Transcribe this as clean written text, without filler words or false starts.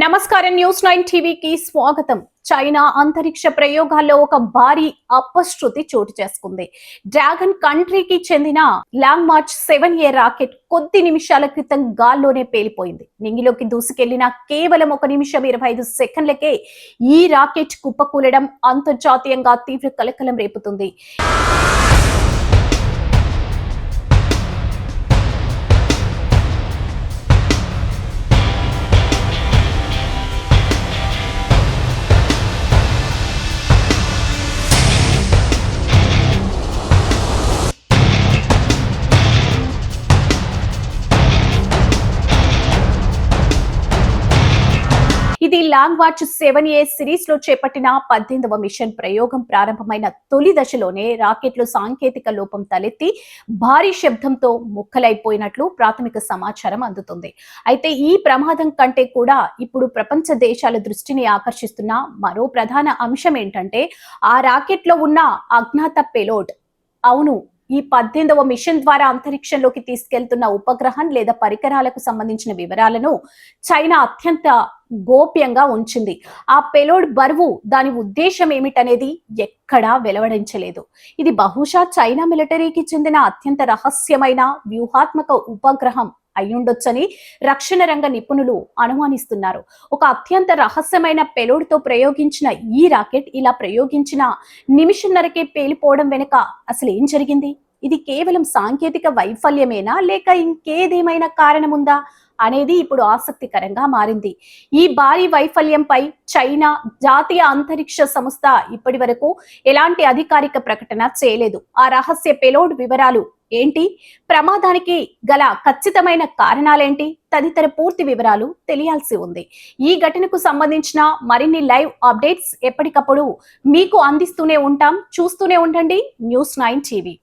నమస్కారం న్యూస్ 9 టీవీకి స్వాగతం. చైనా అంతరిక్ష ప్రయోగాల్లో ఒక భారీ అపశృతి చోటు చేసుకుంది. డ్రాగన్ కంట్రీకి చెందిన లాంగ్ మార్చ్ 7A రాకెట్ కొద్ది నిమిషాల క్రితం గాల్లోనే పేలిపోయింది. నింగిలోకి దూసుకెళ్లిన కేవలం 1 నిమిషం 25 సెకండ్లకే ఈ రాకెట్ కుప్పకూలడం అంతర్జాతీయంగా తీవ్ర కలకలం రేపుతుంది. ఇది లాంగ్ మార్చ్ 7A సిరీస్ లో చేపట్టిన 18వ మిషన్. ప్రయోగం ప్రారంభమైన తొలి దశలోనే రాకెట్ లో సాంకేతిక లోపం తలెత్తి భారీ శబ్దంతో ముక్కలైపోయినట్లు ప్రాథమిక సమాచారం అందుతుంది. అయితే ఈ ప్రమాదం కంటే కూడా ఇప్పుడు ప్రపంచ దేశాల దృష్టిని ఆకర్షిస్తున్న మరో ప్రధాన అంశం ఏంటంటే ఆ రాకెట్ లో ఉన్న అజ్ఞాత పేలోడ్. అవును, ఈ 18వ మిషన్ ద్వారా అంతరిక్షంలోకి తీసుకెళ్తున్న ఉపగ్రహం లేదా పరికరాలకు సంబంధించిన వివరాలను చైనా అత్యంత గోప్యంగా ఉంచింది. ఆ పేలోడ్ బరువు, దాని ఉద్దేశం ఏమిటనేది ఎక్కడా వెలువడించలేదు. ఇది బహుశా చైనా మిలిటరీకి చెందిన అత్యంత రహస్యమైన వ్యూహాత్మక ఉపగ్రహం అయ్యుండొచ్చని రక్షణ రంగ నిపుణులు అనుమానిస్తున్నారు. ఒక అత్యంత రహస్యమైన పేలోడ్ తో ప్రయోగించిన ఈ రాకెట్ ఇలా ప్రయోగించిన నిమిషన్నరకే పేలిపోవడం వెనుక అసలు ఏం జరిగింది? ఇది కేవలం సాంకేతిక వైఫల్యమేనా, లేక ఇంకేదేమైనా కారణముందా అనేది ఇప్పుడు ఆసక్తికరంగా మారింది. ఈ భారీ వైఫల్యంపై చైనా జాతీయ అంతరిక్ష సంస్థ ఇప్పటి వరకు ఎలాంటి అధికారిక ప్రకటన చేయలేదు. ఆ రహస్య పేలోడ్ వివరాలు ఏంటి, ప్రమాదానికి గల ఖచ్చితమైన కారణాలేంటి తదితర పూర్తి వివరాలు తెలియాల్సి ఉంది. ఈ ఘటనకు సంబంధించిన మరిన్ని లైవ్ అప్డేట్స్ ఎప్పటికప్పుడు మీకు అందిస్తూనే ఉంటాం. చూస్తూనే ఉండండి న్యూస్ 9 టీవీ.